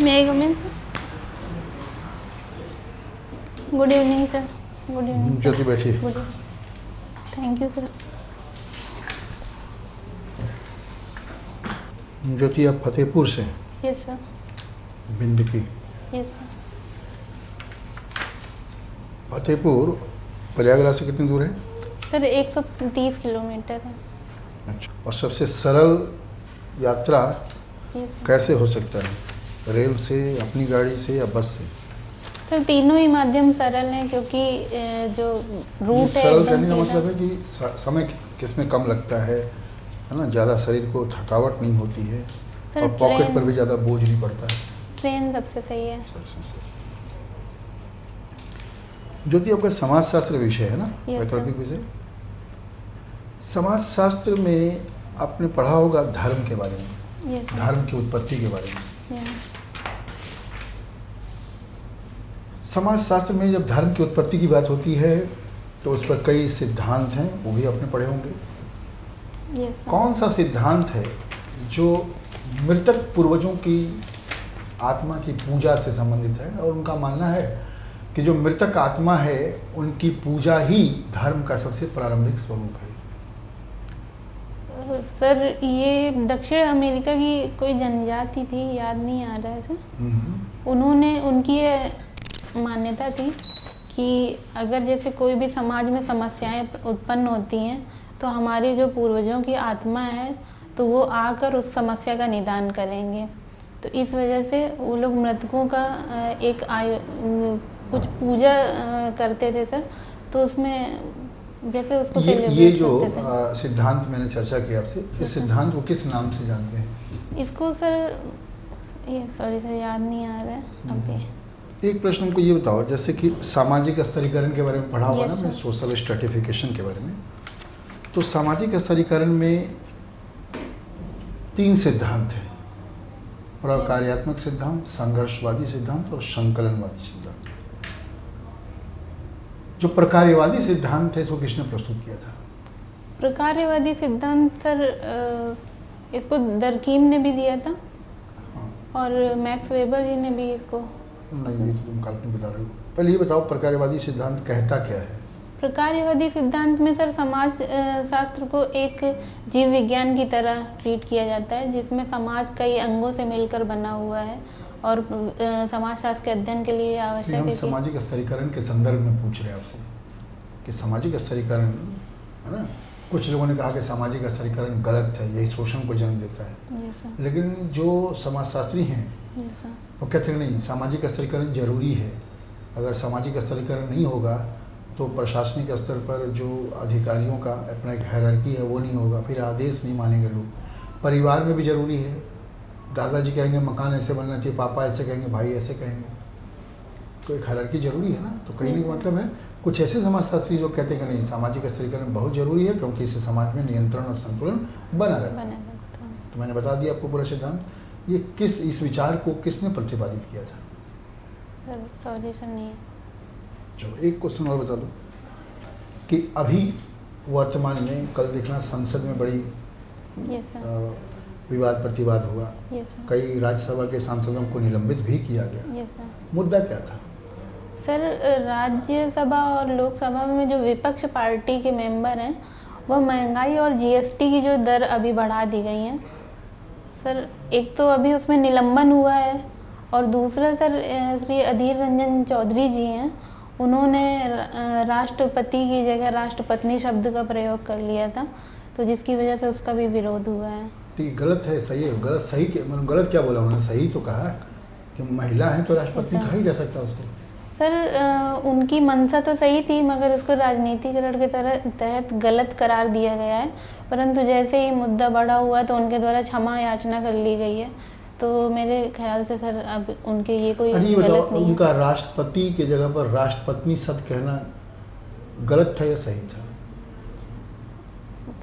May I come in, sir? Good evening, sir. Good evening, sir. ज्योति बैठिए। Good evening. Thank you, sir. ज्योति आप फतेहपुर से हैं? Yes, sir. बिंद की। Yes, sir. Fatehpur Prayagraj से कितनी दूर है? सर 130 किलोमीटर है। अच्छा, और सबसे सरल यात्रा Yes, sir. कैसे हो सकता है? रेल से, अपनी गाड़ी से या बस से? सर तीनों ही माध्यम सरल हैं क्योंकि जो रूट है सरल एकदम कहने का सीधा। मतलब है कि समय किसमें कम लगता है ना? ज़्यादा शरीर को थकावट नहीं होती है सर, और पॉकेट ट्रेन- पर भी ज़्यादा बोझ नहीं पड़ता है। ट्रेन सबसे सही है। ज्योति आपका समाजशास्त्र विषय है ना? Yes, वैकल्पिक sir. विषय। समाजशास्त्र में आपने पढ़ा होगा धर्म के बारे में, Yes, sir. धर्म की उत्पत्ति के बारे में। Yeah. समाजशास्त्र में जब धर्म की उत्पत्ति की बात होती है तो उस पर कई सिद्धांत हैं, वो भी आपने पढ़े होंगे। Yes, sir. कौन सा सिद्धांत है जो मृतक पूर्वजों की आत्मा की पूजा से संबंधित है और उनका मानना है कि जो मृतक आत्मा है उनकी पूजा ही धर्म का सबसे प्रारंभिक स्वरूप है? सर ये दक्षिण अमेरिका की कोई जनजाति थी, याद नहीं आ रहा है सर। उन्होंने उनकी ये मान्यता थी कि अगर जैसे कोई भी समाज में समस्याएं उत्पन्न होती हैं तो हमारे जो पूर्वजों की आत्मा है तो वो आकर उस समस्या का निदान करेंगे। तो इस वजह से वो लोग मृतकों का एक कुछ पूजा करते थे सर। तो उसमें जैसे उसको ये सेलिब्रेट जो करते थे। सिद्धांत मैंने चर्चा की आपसे, इस सिद्धांत को किस नाम से जानते हैं? इसको सर ये सॉरी सर याद नहीं आ रहा है अभी। एक प्रश्न हमको ये बताओ, जैसे कि सामाजिक स्तरीकरण के बारे में पढ़ा हुआ Yes, ना हमने, sir. सोशल स्ट्रेटिफिकेशन के बारे में। तो सामाजिक स्तरीकरण में 3 सिद्धांत हैं: प्रकार्यात्मक सिद्धांत, संघर्षवादी सिद्धांत और संकलनवादी सिद्धांत। जो प्रकार्यवादी सिद्धांत है इसको किसने प्रस्तुत किया था? प्रकार्यवादी सिद्धांत सर इसको दरकीम ने भी दिया था हाँ। और मैक्स वेबर जी ने भी इसको। नहीं, ये तो तुम काल्पनिक बता रहे हो। पहले ये बताओ प्रकार्यवादी सिद्धांत कहता क्या है? प्रकार्यवादी सिद्धांत में सर समाज शास्त्र को एक जीव विज्ञान की तरह ट्रीट किया जाता है जिसमें समाज कई अंगों से मिलकर बना हुआ है और समाज शास्त्र के अध्ययन के लिए आवश्यक हम है कि सामाजिक स्तरीकरण के संदर्भ में पूछ रहे हैं आपसे कि सामाजिक स्तरीकरण है ना, कुछ लोगों ने कहा कि सामाजिक स्तरीकरण गलत है, यही शोषण को जन्म देता है। जी सर। लेकिन जो समाजशास्त्री हैं जी सर। वो कहते हैं नहीं, सामाजिक स्तरीकरण जरूरी है। अगर सामाजिक स्तरीकरण नहीं होगा तो प्रशासनिक स्तर पर जो अधिकारियों का अपना एक हायरार्की है वो नहीं होगा, फिर आदेश नहीं मानेंगे लोग। परिवार में भी जरूरी है, दादाजी कहेंगे मकान ऐसे बनना चाहिए, पापा ऐसे कहेंगे, भाई ऐसे कहेंगे, तो एक हायरार्की जरूरी है ना। तो कहने का मतलब है कुछ ऐसे समाजशास्त्री जो कहते हैं कि नहीं, सामाजिक स्तरीकरण बहुत जरूरी है क्योंकि इससे समाज में नियंत्रण और संतुलन बना रहता है। तो मैंने बता दिया आपको पूरा सिद्धांत। ये इस विचार को किसने प्रतिपादित किया था? सर सॉरी सर नहीं है। चलो एक क्वेश्चन और बता दो कि अभी वर्तमान में कल देखना संसद में बड़ी यस सर। विवाद प्रतिवाद हुआ, यस सर। कई राज्यसभा के सांसदों को निलंबित भी किया गया। Yes sir. मुद्दा क्या था? सर राज्यसभा और लोकसभा में जो विपक्ष पार्टी के मेंबर हैं वह महंगाई और जीएसटी की जो दर अभी बढ़ा दी गई है सर। एक तो अभी उसमें निलंबन हुआ है और दूसरा सर श्री अधीर रंजन चौधरी जी हैं, उन्होंने राष्ट्रपति की जगह राष्ट्रपत्नी शब्द का प्रयोग कर लिया था, तो जिसकी वजह से उसका भी विरोध हुआ है। ठीक, गलत है सही है? गलत सही के मतलब गलत क्या बोला उन्होंने? सही तो कहा कि महिला है तो राष्ट्रपति कहा ही जा सकता है उसको। सर उनकी मंशा तो सही थी मगर उसको राजनीतिकरण के तहत गलत करार दिया गया है, परंतु जैसे ही मुद्दा बड़ा हुआ तो उनके द्वारा क्षमा याचना कर ली गई है। तो मेरे ख्याल से सर अब उनके ये कोई गलत नहीं है। उनका राष्ट्रपति के जगह पर राष्ट्रपत्नी शब्द कहना गलत था या सही था?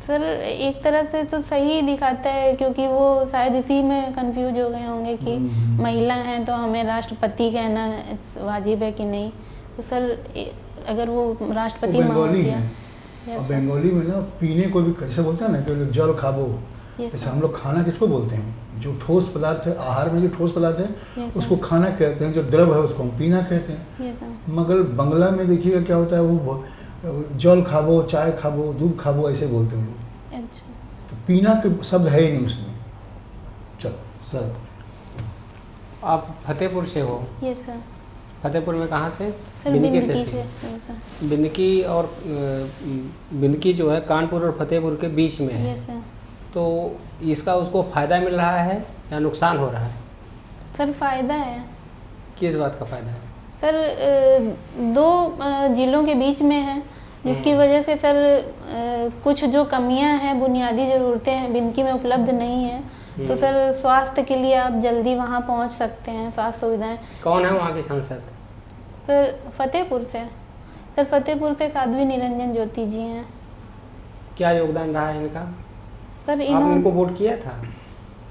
सर एक तरह से तो सही दिखाता है क्योंकि वो शायद इसी में कंफ्यूज हो गए होंगे कि महिला हैं तो हमें राष्ट्रपति कहना वाजिब है कि नहीं। तो सर अगर वो राष्ट्रपति बंगाली दिया है और बंगाली में ना पीने को भी कैसे बोलते हैं ना कि जल खाबो, Yes, जैसे sir. हम लोग खाना किसको बोलते हैं? जो ठोस पदार्थ है, आहार में जो ठोस पदार्थ है Yes, sir. उसको खाना कहते हैं, जो द्रव है उसको हम पीना कहते हैं। Yes, sir. मगर बंगला में देखिएगा क्या होता है, वो जल खाबो, चाय खाबो, दूध खाबो ऐसे बोलते हैं लोग। अच्छा। तो पीना के शब्द है ही नहीं उसमें। चलो सर, आप फतेहपुर से हो? Yes sir. फतेहपुर में कहाँ से? सर बिनकी बिंदकी से। से। Yes sir. बिनकी और बिनकी जो है कानपुर और फतेहपुर के बीच में है। Yes sir. तो इसका उसको फ़ायदा मिल रहा है या नुकसान हो रहा है? सर फ़ायदा है। किस बात का फ़ायदा है? सर दो जिलों के बीच में है, जिसकी वजह से सर कुछ जो कमियां हैं, बुनियादी ज़रूरतें हैं बिनकी में उपलब्ध नहीं है। तो सर स्वास्थ्य के लिए आप जल्दी वहां पहुंच सकते हैं, स्वास्थ्य सुविधाएं। कौन है वहाँ के सांसद? सर फतेहपुर से। सर फतेहपुर से साध्वी निरंजन ज्योति जी हैं। क्या योगदान रहा है इनका? सर आपने इन्होंने। इनको वोट किया था?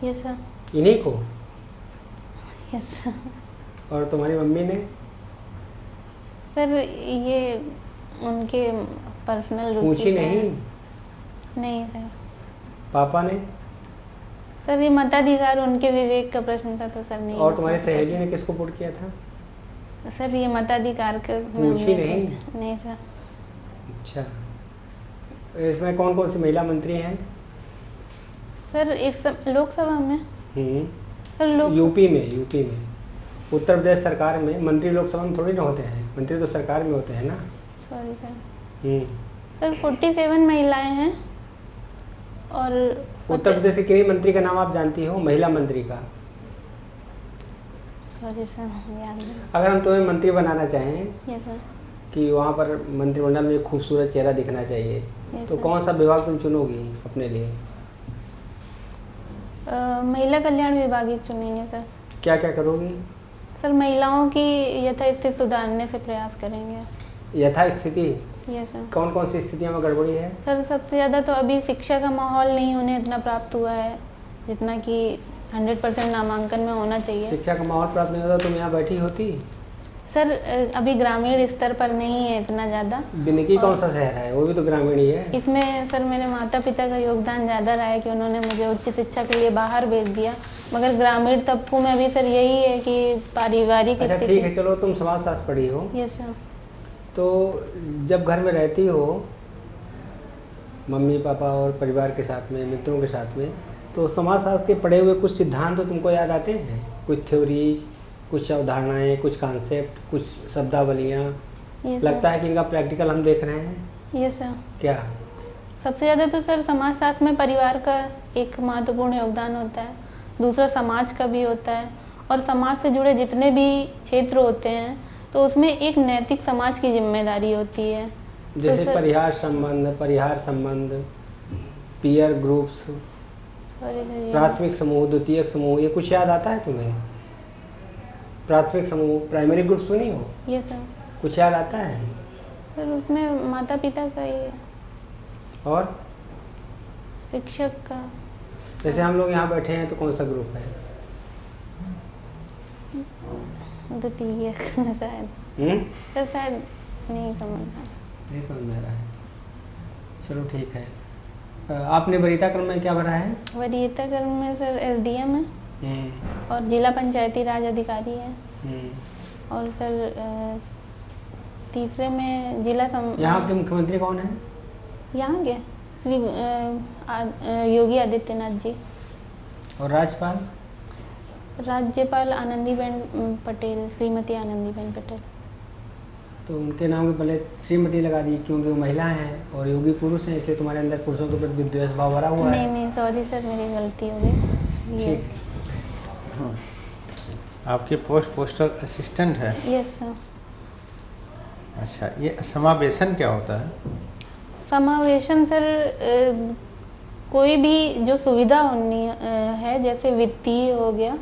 Yes sir. इन्हीं को? Yes sir. और तुम्हारी मम्मी ने? सर ये उनके पर्सनल रुचि पूछी है। नहीं? नहीं सर। पापा ने? सर ये मताधिकार उनके विवेक का प्रश्न था, तो सर नहीं। और तुम्हारी सहेली ने किसको वोट किया था? सर ये मताधिकार के पूछी नहीं? नहीं सर। अच्छा, इसमें कौन कौन सी महिला मंत्री हैं? सर इस लोकसभा में। सर यूपी में उत्तर प्रदेश सरकार में मंत्री लोकसभा में थोड़ी ना होते हैं, मंत्री तो सरकार में होते हैं ना। Sorry sir. सर 47 महिलाएं हैं। और उत्तर प्रदेश के किन्हीं मंत्री का नाम आप जानती हो, महिला मंत्री का? सॉरी सर याद नहीं। अगर हम तुम्हें मंत्री बनाना चाहें यस सर। कि वहाँ पर मंत्रिमंडल में एक खूबसूरत चेहरा दिखना चाहिए, यस तो सर। कौन सा विभाग तुम चुनोगी अपने लिए? महिला कल्याण विभाग ही चुनेंगे सर। क्या क्या करोगी? सर महिलाओं की यथास्थिति सुधारने से प्रयास करेंगे। यथास्थिति? Yes sir. कौन कौन सी स्थितियों में गड़बड़ी है? सर सबसे ज़्यादा तो अभी शिक्षा का माहौल नहीं उन्हें इतना प्राप्त हुआ है जितना कि 100% नामांकन में होना चाहिए। शिक्षा का माहौल प्राप्त नहीं होता, तुम यहाँ बैठी होती? सर अभी ग्रामीण स्तर पर नहीं है इतना ज़्यादा। बिनकी कौन सा शहर है? वो भी तो ग्रामीण ही है। इसमें सर मेरे माता पिता का योगदान ज़्यादा रहा है कि उन्होंने मुझे उच्च शिक्षा के लिए बाहर भेज दिया, मगर ग्रामीण तबकों में भी सर यही है कि पारिवारिक अच्छा स्थिति। ठीक है, चलो तुम समाजशास्त्र पढ़ी हो, यस सर। तो जब घर में रहती हो मम्मी पापा और परिवार के साथ में, मित्रों के साथ में, तो समाजशास्त्र के पढ़े हुए कुछ सिद्धांत तो तुमको याद आते हैं? कुछ थ्योरीज, कुछ अवधारणाएं, कुछ कॉन्सेप्ट, कुछ शब्दावलियाँ? यस लगता है कि इनका प्रैक्टिकल हम देख रहे हैं। Yes sir. क्या? सबसे ज़्यादा तो सर समाजशास्त्र में परिवार का एक महत्वपूर्ण योगदान होता है, दूसरा समाज का भी होता है, और समाज से जुड़े जितने भी क्षेत्र होते हैं तो उसमें एक नैतिक समाज की जिम्मेदारी होती है। जैसे तो परिहार संबंध, पीयर ग्रुप्स, प्राथमिक समूह, द्वितीयक समूह, ये कुछ याद आता है तुम्हें? प्राथमिक समूह, प्राइमरी ग्रुप सुनी हो? ये सर। कुछ याद आता है? सर उसमें माता पिता का ही, और शिक्षक का। जैसे हम लोग यहाँ बैठे हैं तो कौन सा ग्रुप है? द्वितीय शायद। सर शायद नहीं समझ नहीं समझ में आ रहा है। चलो ठीक है। आपने वरीयता क्रम में क्या भरा है? वरीयता क्रम में सर SDM है और जिला पंचायती राज अधिकारी है, और सर तीसरे में जिला यहाँ के मुख्यमंत्री कौन है? यहाँ के श्री योगी आदित्यनाथ जी। और राज्यपाल? राज्यपाल आनंदीबेन पटेल, श्रीमती आनंदीबेन पटेल। तो उनके नाम के पहले श्रीमती लगा दी क्योंकि वो महिलाएं हैं, और योगी पुरुष हैं, इसलिए तुम्हारे अंदर पुरुषों के प्रति विद्वेष भाव भरा हुआ है। नहीं सॉरी सर, मेरी गलती हो गई। ठीक। आपके पोस्टल असिस्टेंट है? Yes sir. अच्छा, ये समावेशन क्या होता है? समावेशन सर कोई भी जो सुविधा होनी है, जैसे वित्तीय हो गया,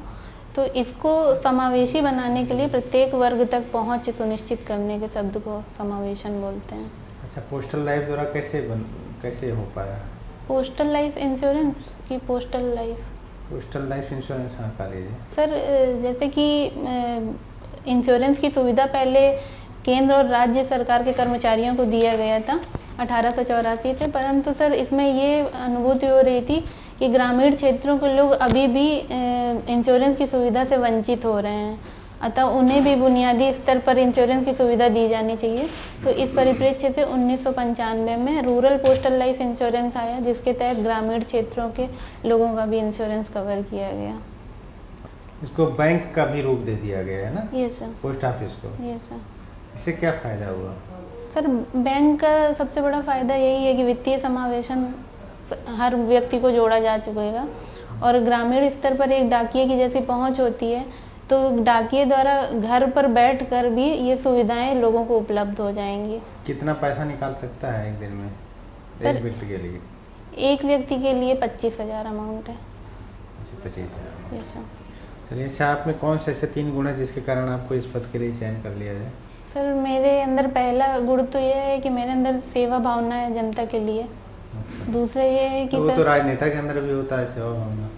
तो इसको समावेशी बनाने के लिए प्रत्येक वर्ग तक पहुंच सुनिश्चित करने के शब्द को समावेशन बोलते हैं। अच्छा, पोस्टल लाइफ द्वारा कैसे हो पाया? पोस्टल लाइफ इंश्योरेंस की पोस्टल लाइफ इंश्योरेंस हाँ का लीजिए सर। जैसे कि इंश्योरेंस की सुविधा पहले केंद्र और राज्य सरकार के कर्मचारियों को दिया गया था 1884 से, परंतु सर इसमें ये अनुभूति हो रही थी कि ग्रामीण क्षेत्रों के लोग अभी भी इंश्योरेंस की सुविधा से वंचित हो रहे हैं, अतः उन्हें भी बुनियादी स्तर पर इंश्योरेंस की सुविधा दी जानी चाहिए। तो इस परिप्रेक्ष्य से 1995 में रूरल पोस्टल लाइफ इंश्योरेंस आया, जिसके तहत ग्रामीण क्षेत्रों के लोगों का भी इंश्योरेंस कवर किया गया। इसको बैंक का भी रूप दे दिया गया है ना, यस सर। पोस्ट ऑफिस को। Yes sir. इससे क्या फ़ायदा हुआ? सर बैंक का सबसे बड़ा फ़ायदा यही है कि वित्तीय समावेशन हर व्यक्ति को जोड़ा जा चुकेगा, और ग्रामीण स्तर पर एक डाकिये की जैसी पहुंच होती है, तो डाकिये द्वारा घर पर बैठकर भी ये सुविधाएं लोगों को उपलब्ध हो जाएंगी। कितना पैसा निकाल सकता है एक दिन में सर, एक व्यक्ति के लिए? एक व्यक्ति के लिए 25,000 अमाउंट है। 25,000। Yes sir. चलिए, अच्छा, आप में कौन से ऐसे 3 गुण है जिसके कारण आपको इस पद के लिए चयन कर लिया जाए? सर, मेरे अंदर पहला गुण तो यह है कि मेरे अंदर सेवा भावना है जनता के लिए। दूसरा ये है कि तो वो सर, तो राजनेता के अंदर भी होता है सेवा भावना।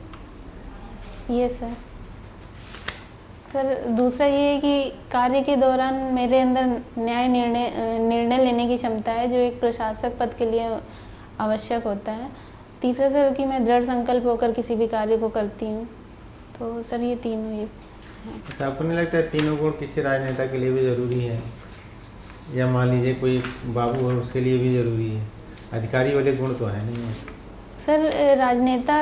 ये सर दूसरा ये है कि कार्य के दौरान मेरे अंदर न्याय निर्णय लेने की क्षमता है, जो एक प्रशासक पद के लिए आवश्यक होता है। तीसरा सर कि मैं दृढ़ संकल्प होकर किसी भी कार्य को करती हूँ। तो सर ये तीनों ये। अच्छा, आपको नहीं लगता है तीनों गुण किसी राजनेता के लिए भी ज़रूरी है? या मान लीजिए कोई बाबू है, उसके लिए भी ज़रूरी है? अधिकारी वाले गुण तो है नहीं है। सर, राजनेता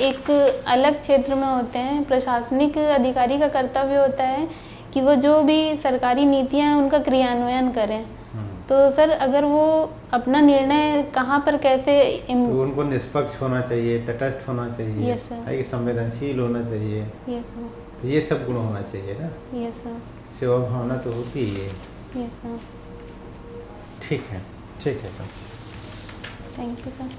एक अलग क्षेत्र में होते हैं। प्रशासनिक अधिकारी का कर्तव्य होता है कि वो जो भी सरकारी नीतियां हैं उनका क्रियान्वयन करें। तो सर, अगर वो अपना निर्णय कहाँ पर कैसे तो उनको निष्पक्ष होना चाहिए, तटस्थ होना चाहिए। Yes sir. है कि संवेदनशील होना चाहिए। Yes sir. तो ये सब गुण होना चाहिए ना। Yes sir. सेवा भावना तो होती ही है। Yes sir. ठीक है, ठीक है सर। Thank you sir.